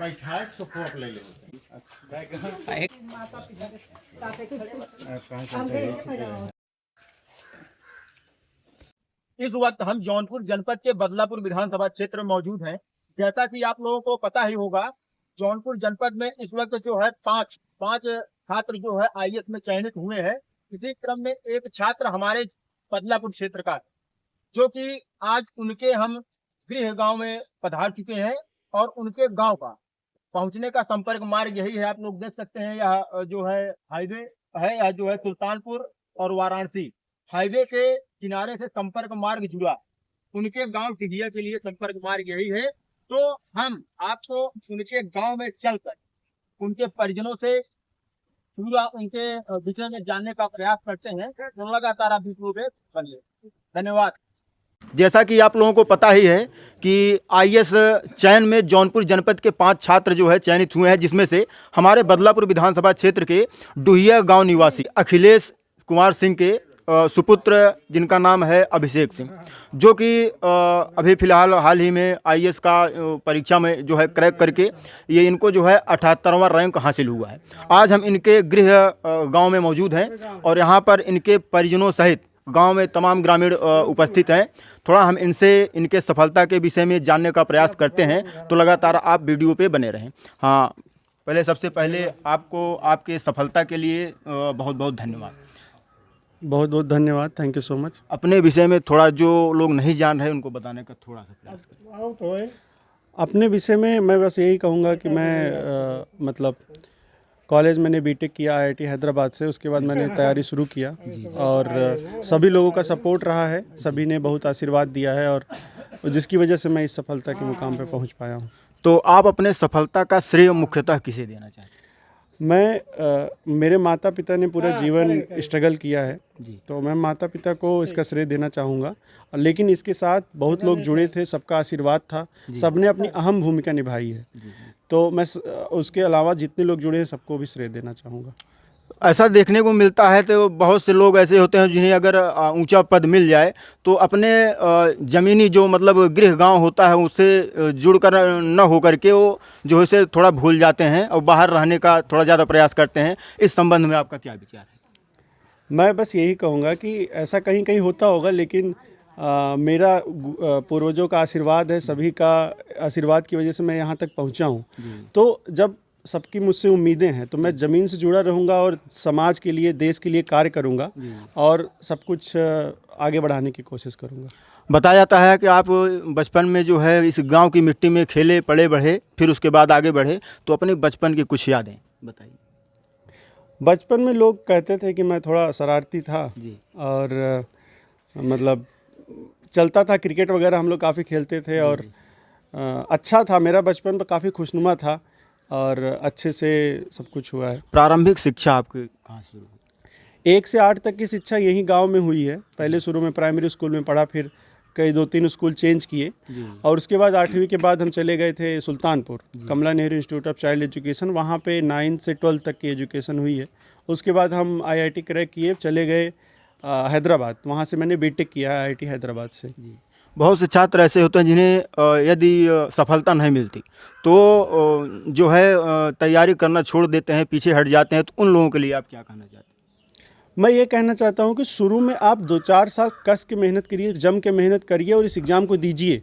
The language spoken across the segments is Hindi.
इस वक्त हम जौनपुर जनपद के बदलापुर विधानसभा क्षेत्र में मौजूद हैं। जैसा कि आप लोगों को पता ही होगा, जौनपुर जनपद में इस वक्त जो है पांच छात्र जो है आईएएस में चयनित हुए हैं। इसी क्रम में एक छात्र हमारे बदलापुर क्षेत्र का, जो कि आज उनके हम गृह गांव में पधार चुके हैं और उनके गांव का पहुंचने का संपर्क मार्ग यही है। आप लोग देख सकते हैं, यह जो है हाईवे है, यह जो है सुल्तानपुर और वाराणसी हाईवे के किनारे से संपर्क मार्ग जुड़ा। उनके गांव टिहिया के लिए संपर्क मार्ग यही है। तो हम आपको उनके गांव में चलकर उनके परिजनों से पूरा उनके विषय में जानने का प्रयास करते हैं। तो लगातार आप वीडियो पे बनिए। धन्यवाद। जैसा कि आप लोगों को पता ही है कि आईएएस चयन में जौनपुर जनपद के 5 छात्र जो है चयनित हुए हैं, जिसमें से हमारे बदलापुर विधानसभा क्षेत्र के डुहिया गांव निवासी अखिलेश कुमार सिंह के सुपुत्र, जिनका नाम है अभिषेक सिंह, जो कि अभी फ़िलहाल हाल ही में आईएएस का परीक्षा में जो है क्रैक करके ये इनको जो है 78वां रैंक हासिल हुआ है। आज हम इनके गृह गांव में मौजूद हैं और यहाँ पर इनके परिजनों सहित गांव में तमाम ग्रामीण उपस्थित हैं। थोड़ा हम इनसे इनके सफलता के विषय में जानने का प्रयास करते हैं, तो लगातार आप वीडियो पे बने रहें। हाँ, सबसे पहले आपको आपके सफलता के लिए बहुत बहुत धन्यवाद। बहुत बहुत धन्यवाद, थैंक यू सो मच। अपने विषय में थोड़ा जो लोग नहीं जान रहे उनको बताने का थोड़ा सा प्रयास करें। अपने विषय में मैं बस यही कहूँगा कि मैं मतलब कॉलेज मैंने बीटेक किया आईआईटी हैदराबाद से। उसके बाद मैंने तैयारी शुरू किया और सभी लोगों का सपोर्ट रहा है, सभी ने बहुत आशीर्वाद दिया है और जिसकी वजह से मैं इस सफलता के मुकाम पर पहुँच पाया हूँ। तो आप अपने सफलता का श्रेय मुख्यतः किसे देना चाहते हैं? मेरे माता पिता ने पूरा जीवन स्ट्रगल किया है, तो मैं माता पिता को इसका श्रेय देना चाहूँगा। लेकिन इसके साथ बहुत लोग जुड़े थे, सबका आशीर्वाद था, सबने अपनी अहम भूमिका निभाई है। तो मैं उसके अलावा जितने लोग जुड़े हैं सबको भी श्रेय देना चाहूँगा। ऐसा देखने को मिलता है, तो बहुत से लोग ऐसे होते हैं जिन्हें अगर ऊंचा पद मिल जाए तो अपने ज़मीनी जो मतलब गृह गांव होता है उससे जुड़कर न होकर के वो जो है से थोड़ा भूल जाते हैं और बाहर रहने का थोड़ा ज़्यादा प्रयास करते हैं। इस संबंध में आपका क्या विचार है? मैं बस यही कहूँगा कि ऐसा कहीं कहीं होता होगा, लेकिन मेरा पूर्वजों का आशीर्वाद है, सभी का आशीर्वाद की वजह से मैं यहाँ तक पहुँचा हूँ। तो जब सबकी मुझसे उम्मीदें हैं तो मैं ज़मीन से जुड़ा रहूँगा और समाज के लिए, देश के लिए कार्य करूँगा और सब कुछ आगे बढ़ाने की कोशिश करूँगा। बताया जाता है कि आप बचपन में जो है इस गांव की मिट्टी में खेले, पले, बढ़े, फिर उसके बाद आगे बढ़े, तो अपने बचपन की कुछ यादें बताइए। बचपन में लोग कहते थे कि मैं थोड़ा शरारती था और मतलब चलता था, क्रिकेट वगैरह हम लोग काफ़ी खेलते थे और अच्छा था मेरा बचपन, पर काफ़ी खुशनुमा था और अच्छे से सब कुछ हुआ है। प्रारंभिक शिक्षा आपकी कहाँ शुरू हुई? 1 से 8 तक की शिक्षा यही गांव में हुई है। पहले शुरू में प्राइमरी स्कूल में पढ़ा, फिर कई 2-3 स्कूल चेंज किए और उसके बाद 8वीं के बाद हम चले गए थे Sultanpur, Kamala Nehru institute of child education. वहाँ पे 9 से 12 तक की एजुकेशन हुई है। उसके बाद हम आईआईटी क्रैक किए, चले गए हैदराबाद, वहाँ से मैंने बीटेक किया आईआईटी हैदराबाद से। बहुत से छात्र ऐसे होते हैं जिन्हें यदि सफलता नहीं मिलती तो जो है तैयारी करना छोड़ देते हैं, पीछे हट जाते हैं। तो उन लोगों के लिए आप क्या कहना चाहते हैं? मैं ये कहना चाहता हूँ कि शुरू में आप 2-4 साल कस के मेहनत करिए, जम के मेहनत करिए और इस एग्ज़ाम को दीजिए।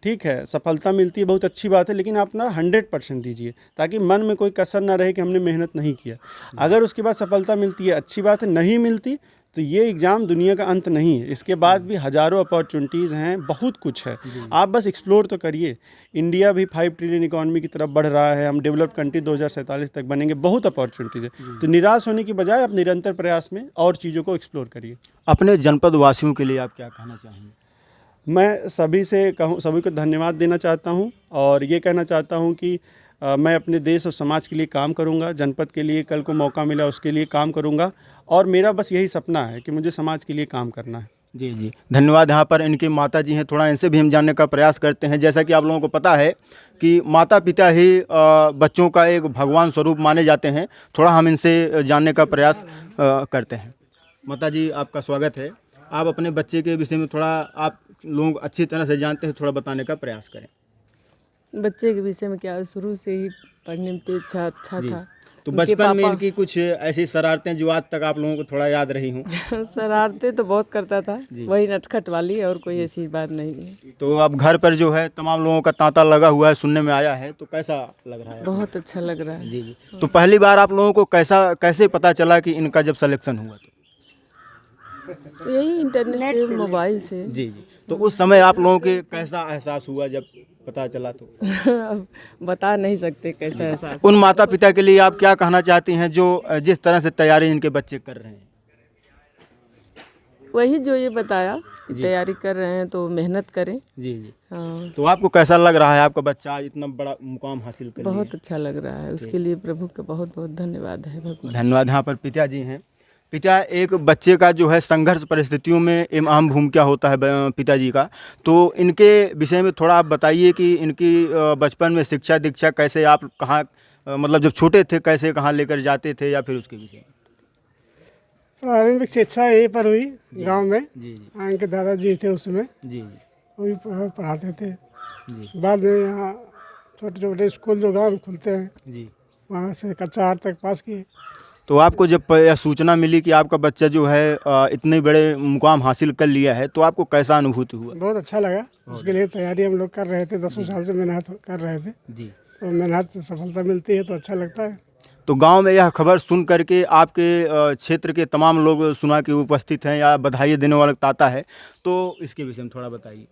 ठीक है, सफलता मिलती है, बहुत अच्छी बात है, लेकिन आप ना 100% दीजिए ताकि मन में कोई कसर ना रहे कि हमने मेहनत नहीं किया। अगर उसके बाद सफलता मिलती है अच्छी बात है, नहीं मिलती तो ये एग्ज़ाम दुनिया का अंत नहीं है। इसके बाद भी हज़ारों अपॉर्चुनिटीज़ हैं, बहुत कुछ है, आप बस एक्सप्लोर तो करिए। इंडिया भी 5 ट्रिलियन इकॉनमी की तरफ बढ़ रहा है, हम डेवलप्ड कंट्री 2047 तक बनेंगे, बहुत अपॉर्चुनिटीज़ है। तो निराश होने की बजाय आप निरंतर प्रयास में और चीज़ों को एक्सप्लोर करिए। अपने जनपद वासियों के लिए आप क्या कहना चाहेंगे? मैं सभी को धन्यवाद देना चाहता हूँ और ये कहना चाहता हूँ कि मैं अपने देश और समाज के लिए काम करूँगा, जनपद के लिए कल को मौका मिला उसके लिए काम करूँगा और मेरा बस यही सपना है कि मुझे समाज के लिए काम करना है। जी, धन्यवाद। यहाँ पर इनके माता जी हैं, थोड़ा इनसे भी हम जानने का प्रयास करते हैं। जैसा कि आप लोगों को पता है कि माता पिता ही बच्चों का एक भगवान स्वरूप माने जाते हैं। थोड़ा हम इनसे जानने का प्रयास करते हैं। माता जी, आपका स्वागत है। आप अपने बच्चे के विषय में थोड़ा, आप लोग अच्छी तरह से जानते हैं, थोड़ा बताने का प्रयास करें। बच्चे के विषय में क्या, शुरू से ही पढ़ने में तेज अच्छा जी। था। तो उनके बचपन में पापा- इनकी कुछ ऐसी शरारतें जो आज तक आप लोगों को थोड़ा याद रही हों। शरारतें तो बहुत करता था, जी। वही नटखट वाली, और कोई ऐसी बात नहीं है। तो अब घर पर जो है तमाम लोगों का तांता लगा हुआ है, सुनने में आया है, तो कैसा लग रहा है? बहुत अच्छा लग रहा है। जी जी। तो पहली बार आप लोगों को कैसे पता चला कि इनका जब सिलेक्शन हुआ? तो यही इंटरनेट से, मोबाइल से। जी जी। तो उस समय आप लोगों के कैसा एहसास हुआ जब पता चला? तो अब बता नहीं सकते कैसा एहसास। उन माता पिता के लिए आप क्या कहना चाहती हैं जो जिस तरह से तैयारी इनके बच्चे कर रहे हैं? वही जो ये बताया कि तैयारी कर रहे हैं तो मेहनत करें। जी जी। हाँ, तो आपको कैसा लग रहा है आपका बच्चा आज इतना बड़ा मुकाम हासिल कर लिया? बहुत अच्छा लग रहा है, उसके लिए प्रभु का बहुत बहुत धन्यवाद है। भगवान धन्यवाद। यहाँ पर पिताजी हैं। पिता, एक बच्चे का जो है संघर्ष परिस्थितियों में एक अहम भूमिका होता है पिताजी का, तो इनके विषय में थोड़ा आप बताइए कि इनकी बचपन में शिक्षा दीक्षा कैसे, आप कहाँ मतलब जब छोटे थे कैसे कहाँ लेकर जाते थे, या फिर उसके विषय में? प्रारंभिक शिक्षा यहीं पर हुई गांव में। जी जी। इनके दादाजी थे उसमें, जी जी। वही पढ़ाते थे। जी बाद में यहाँ छोटे छोटे स्कूल जो गांव में खुलते हैं, जी। वहाँ से कच्चा आठ तक पास किए। तो आपको जब यह सूचना मिली कि आपका बच्चा जो है इतने बड़े मुकाम हासिल कर लिया है, तो आपको कैसा अनुभूति हुआ? बहुत अच्छा लगा। उसके लिए तैयारी हम लोग कर रहे थे, 10 साल से मेहनत कर रहे थे। जी। तो मेहनत से सफलता मिलती है तो अच्छा लगता है। तो गांव में यह खबर सुन करके आपके क्षेत्र के तमाम लोग सुना कि उपस्थित हैं या बधाई देने वाला ताता है, तो इसके विषय में थोड़ा बताइए।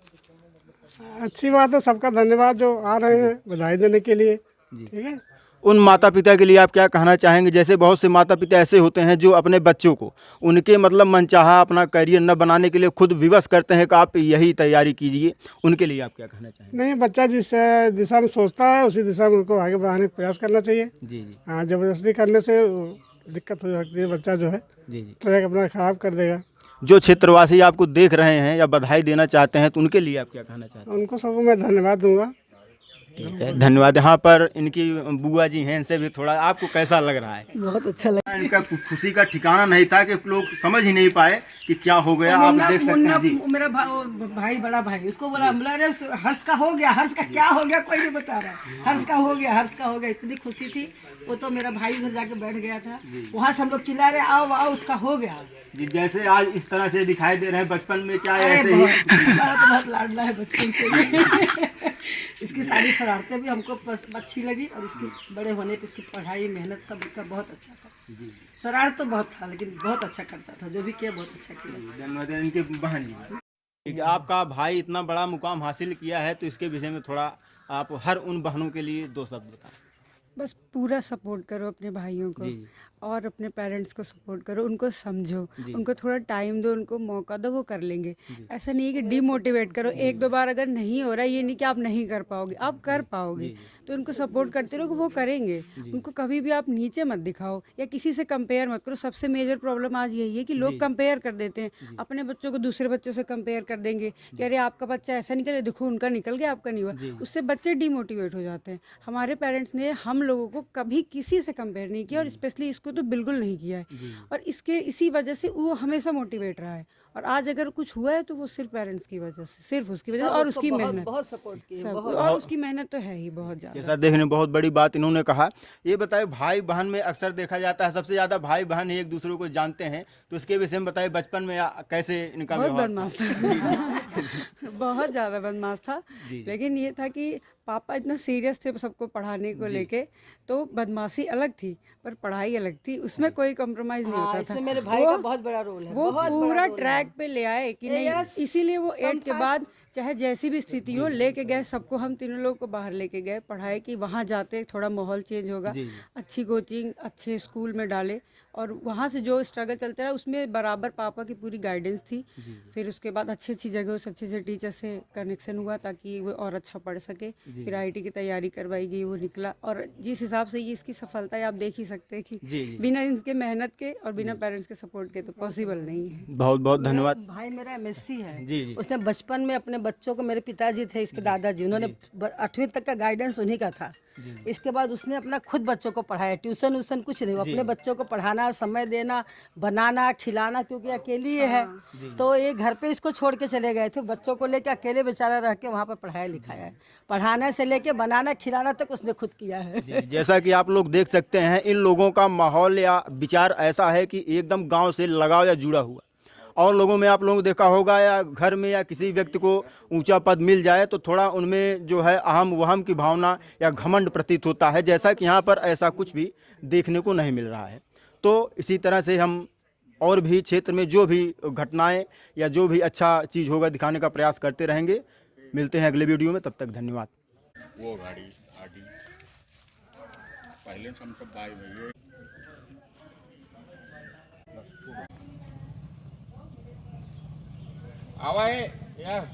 अच्छी बात है, सबका धन्यवाद जो आ रहे हैं बधाई देने के लिए। ठीक है। उन माता पिता के लिए आप क्या कहना चाहेंगे? जैसे बहुत से माता पिता ऐसे होते हैं जो अपने बच्चों को उनके मतलब मनचाहा अपना करियर न बनाने के लिए खुद विवश करते हैं कि आप यही तैयारी कीजिए, उनके लिए आप क्या कहना चाहेंगे? नहीं, बच्चा जिस दिशा में सोचता है उसी दिशा में उनको आगे बढ़ाने का प्रयास करना चाहिए। जी जी। हाँ, ज़बरदस्ती करने से दिक्कत हो सकती है। बच्चा जो है जी जी। ट्रैक अपना खराब कर देगा। जो क्षेत्रवासी आपको देख रहे हैं या बधाई देना चाहते हैं, तो उनके लिए आप क्या कहना चाहते हैं? उनको सबको मैं धन्यवाद दूंगा। ठीक है, धन्यवाद। यहाँ पर इनकी बुआ जी हैं, इनसे भी थोड़ा, आपको कैसा लग रहा है? बहुत अच्छा लगा। इनका खुशी का ठिकाना नहीं था कि लोग समझ ही नहीं पाए कि क्या हो गया। आप देख सकते हैं जी। मेरा भाई बड़ा भाई, उसको बोला हर्ष का हो गया, हर्ष का क्या हो गया कोई नहीं बता रहा। हर्ष का हो गया, हर्ष का हो गया, इतनी खुशी थी। वो तो मेरा भाई उधर जाके बैठ गया था, वहाँ से हम लोग चिल्ला रहे आओ आओ, उसका हो गया जी। जैसे आज इस तरह से दिखाई दे रहे हैं, बचपन में क्या अरे ऐसे ही? बहुत लाडला है बच्चों से। इसकी सारी शरारतें भी हमको अच्छी लगी, और इसकी बड़े होने पे इसकी पढ़ाई मेहनत सब इसका बहुत अच्छा था। शरारत तो बहुत था लेकिन बहुत अच्छा करता था, जो भी किया बहुत अच्छा किया। धन्यवाद। इनके बहन जी, ठीक है, आपका भाई इतना बड़ा मुकाम हासिल किया है, तो इसके विषय में थोड़ा आप हर उन बहनों के लिए 2 शब्द बताएं। बस पूरा सपोर्ट करो अपने भाइयों को, जी। और अपने पेरेंट्स को सपोर्ट करो, उनको समझो, उनको थोड़ा टाइम दो, उनको मौका दो, वो कर लेंगे। ऐसा नहीं है कि डिमोटिवेट करो। 1-2 बार अगर नहीं हो रहा है, ये नहीं कि आप नहीं कर पाओगे, आप कर पाओगे। तो उनको सपोर्ट करते रहो कि वो करेंगे। उनको कभी भी आप नीचे मत दिखाओ या किसी से कंपेयर मत करो। सबसे मेजर प्रॉब्लम आज यही है कि लोग कंपेयर कर देते हैं, अपने बच्चों को दूसरे बच्चों से कंपेयर कर देंगे कि अरे आपका बच्चा ऐसा नहीं करे, देखो उनका निकल गया आपका नहीं हुआ। उससे बच्चे डिमोटिवेट हो जाते हैं। हमारे पेरेंट्स ने हम लोगों को कभी किसी से कंपेयर नहीं किया, और स्पेशली इसको तो बिल्कुल नहीं किया है। और इसी वजह से वो हमेशा मोटिवेट रहा है। और आज अगर कुछ हुआ है तो वो सिर्फ पेरेंट्स की वजह से, सिर्फ उसकी वजह से, और उसकी मेहनत, बहुत सपोर्ट किया। सब, और उसकी मेहनत तो है ही बहुत ज़्यादा। जैसा देखने बहुत बड़ी बात इन्होंने कहा। ये बताए, भाई बहन में अक्सर देखा जाता है सबसे ज्यादा भाई बहन एक दूसरे को जानते हैं, तो इसके विषय में बताइए बचपन में कैसे इनका बहुत व्यवहार बदमाश था। बहुत ज़्यादा बदमाश था। लेकिन ये था कि पापा इतना सीरियस थे सबको पढ़ाने को लेके, तो बदमाशी अलग थी पर पढ़ाई अलग थी, उसमें कोई कॉम्प्रोमाइज़ नहीं होता था। इसमें मेरे भाई का बहुत बड़ा रोल है। वो पूरा ट्रैक पे ले आए कि नहीं, इसीलिए वो 8 के बाद चाहे जैसी भी स्थिति हो लेके गए सबको। हम तीनों लोग को बाहर लेके गए पढ़ाई की, वहाँ जाते थोड़ा माहौल चेंज होगा, अच्छी कोचिंग अच्छे स्कूल में डाले, और वहाँ से जो स्ट्रगल चलते रहा उसमें बराबर पापा की पूरी गाइडेंस थी। फिर उसके बाद अच्छी अच्छी जगहों से अच्छे अच्छे टीचर से कनेक्शन हुआ ताकि वो और अच्छा पढ़ सके। फिर IIT की तैयारी करवाई गई, वो निकला। और जिस हिसाब से ये इसकी सफलता है आप देख ही सकते हैं कि बिना इनके मेहनत के और बिना पेरेंट्स के सपोर्ट के तो पॉसिबल नहीं है। बहुत बहुत धन्यवाद। भाई मेरा MSc है। जी। उसने बचपन में अपने बच्चों को, मेरे पिताजी थे इसके दादाजी, उन्होंने 8वीं तक का गाइडेंस उन्हीं का था। इसके बाद उसने अपना खुद बच्चों को पढ़ाया, ट्यूशन व्यूशन कुछ नहीं, वो अपने बच्चों को पढ़ाना पढ़ाना, समय देना, बनाना, खिलाना, क्योंकि अकेली ये है तो ये घर पे इसको छोड़ के चले गए थे। बच्चों को लेके अकेले बेचारा रह के वहाँ पर पढ़ाया लिखाया है। पढ़ाने से लेके बनाना खिलाना तक उसने खुद किया है। जी, जैसा कि आप लोग देख सकते हैं, इन लोगों का माहौल या विचार ऐसा है कि एकदम गांव से लगाव या जुड़ा हुआ। और लोगों में आप लोगों ने देखा होगा, या घर में या किसी व्यक्ति को ऊंचा पद मिल जाए तो थोड़ा उनमें जो है अहम वहम की भावना या घमंड प्रतीत होता है, जैसा कि यहाँ पर ऐसा कुछ भी देखने को नहीं मिल रहा है। तो इसी तरह से हम और भी क्षेत्र में जो भी घटनाएं या जो भी अच्छा चीज़ होगा दिखाने का प्रयास करते रहेंगे। मिलते हैं अगले वीडियो में, तब तक धन्यवाद। वो गाड़ी आडी पहले हम सब भाई भैया आवा है यार।